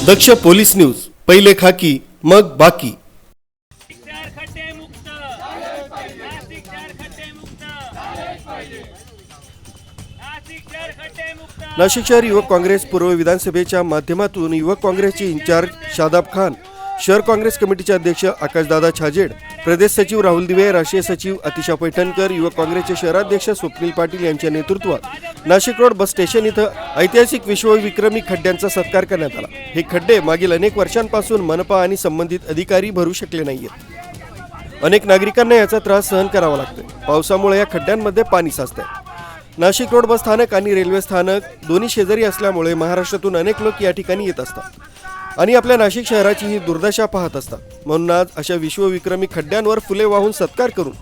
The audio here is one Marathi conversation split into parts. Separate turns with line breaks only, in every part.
दक्ष पोलीस न्यूज, पहिले खाकी मग बाकी। नाशिक शहर युवक काँग्रेस पूर्व विधानसभेच्या माध्यमातून युवक काँग्रेसचे इंचार्ज शादाब खान, शहर काँग्रेस कमिटीचे अध्यक्ष आकाशदादा छाजेड, प्रदेश सचिव राहुल दिवे, राष्ट्रीय सचिव अतिशा पैठणकर, युवक काँग्रेसचे शहराध्यक्ष स्वप्नील पाटील यांच्या नेतृत्वात नाशिक रोड बस स्टेशन इथं ऐतिहासिक विश्वविक्रमी खड्ड्यांचा सत्कार करण्यात आला। हे खड्डे मागील अनेक वर्षांपासून मनपा आणि संबंधित अधिकारी भरू शकले नाहीयेत। अनेक नागरिकांना याचा त्रास सहन करावा लागतोय। पावसामुळे या खड्ड्यांमध्ये पाणी साचतंय। नाशिक रोड बस स्थानक आणि रेल्वे स्थानक दोन्ही शेजारी असल्यामुळे महाराष्ट्रातून अनेक लोक या ठिकाणी येत असतात आणि आपल्या नाशिक शहराची ही दुर्दशा पाहत असतात। म्हणून आज अशा विश्वविक्रमी खड्ड्यांवर फुले वाहून सत्कार करून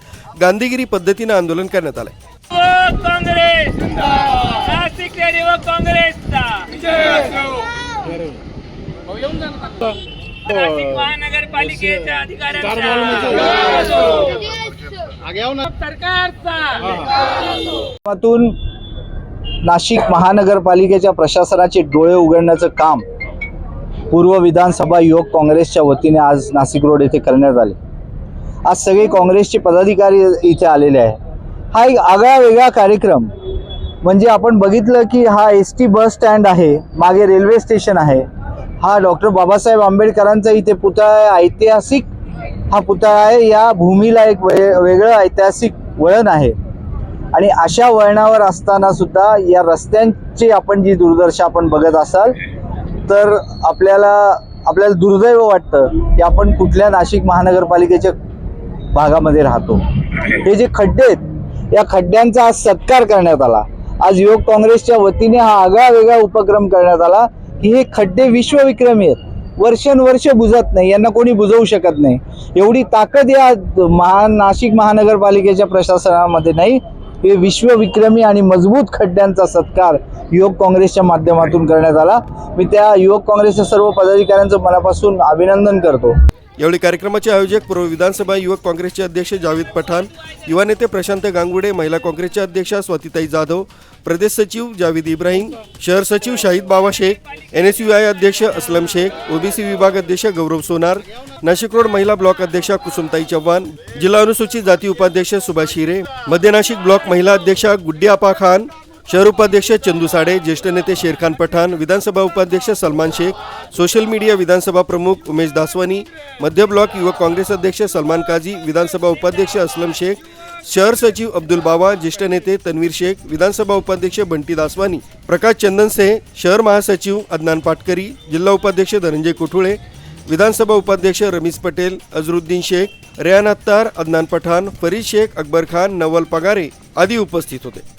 गांधीगिरी पद्धतीने आंदोलन करण्यात आले।
काँग्रेस नाशिक युवक काँग्रेसचा नाशिक महानगरपालिकेच्या अधिकाऱ्यांचा
नाशिक महानगरपालिकेच्या प्रशासनाचे डोळे उघडण्याचं काम पूर्व विधानसभा युवक काँग्रेसच्या वतीने आज नाशिक रोड येथे करण्यात आले। आज सगळे काँग्रेसचे पदाधिकारी इथे आलेले आहे। हा एक आगळा वेगळा कार्यक्रम म्हणजे आपण बघितलं की हा एसटी बस स्टँड आहे, मागे रेल्वे स्टेशन आहे, हा डॉक्टर बाबासाहेब आंबेडकरांचा इथे पुतळा आहे, ऐतिहासिक हा पुतळा आहे। या भूमीला एक वेगळं ऐतिहासिक वळण आहे आणि अशा वळणावर असताना सुद्धा या रस्त्यांची आपण जी दुर्दशा आपण बघत असाल तर आपल्याला दुर्दैव वाटतं की आपण कुठल्या नाशिक महानगरपालिकेच्या भागामध्ये राहतो। हे जे खड्डे आहेत या खड्ड्यांचा आज सत्कार करण्यात आला। आज युवक काँग्रेसच्या वतीने हा आगळा वेगळा उपक्रम करण्यात आला की हे खड्डे विश्वविक्रमी आहेत, वर्षानुवर्ष बुजत नाही, यांना कोणी बुजवू शकत नाही। एवढी ताकद या नाशिक महानगरपालिकेच्या प्रशासनामध्ये नाही। हे विश्वविक्रमी आणि मजबूत खड्ड्यांचा सत्कार युवक काँग्रेसच्या माध्यमातून करण्यात आला। मी त्या युवक काँग्रेसच्या सर्व पदाधिकाऱ्यांचं मनापासून अभिनंदन करतो।
यावेळी कार्यक्रमाचे आयोजक पूर्व विधानसभा युवक काँग्रेसचे अध्यक्ष जावेद पठाण, युवा नेते प्रशांत गांगुडे, महिला काँग्रेसच्या अध्यक्षा स्वातीताई जाधव, प्रदेश सचिव जावेद इब्राहिम, शहर सचिव शाहिद बाबा शेख, NSUI अध्यक्ष असलम शेख, OBC विभाग अध्यक्ष गौरव सोनार, नाशिक रोड महिला ब्लॉक अध्यक्षा कुसुमताई चव्हाण, जिल्हा अनुसूचित जाती उपाध्यक्ष सुभाष हिरे, मध्य नाशिक ब्लॉक महिला अध्यक्षा गुड्डी आपा खान, शहर उपाध्यक्ष चंदू साडे, ज्येष्ठ नेते शेरखान पठाण, विधानसभा उपाध्यक्ष सलमान शेख, सोशल मीडिया विधानसभा प्रमुख उमेश दासवानी, मध्य ब्लॉक युवक काँग्रेस अध्यक्ष सलमान काजी, विधानसभा उपाध्यक्ष असलम शेख, शहर सचिव अब्दुल बाबा, ज्येष्ठ नेते तन्वीर शेख, विधानसभा उपाध्यक्ष बंटी दासवानी, प्रकाश चंदनसे, शहर महासचिव अदनान पाटकरी, जिल्हा उपाध्यक्ष धनंजय कोठुळे, विधानसभा उपाध्यक्ष रमीज पटेल, अजरुद्दीन शेख, रेहान अत्तार, अदनान पठाण, फरीद शेख, अकबर खान, नवल पगारे आदी उपस्थित होते।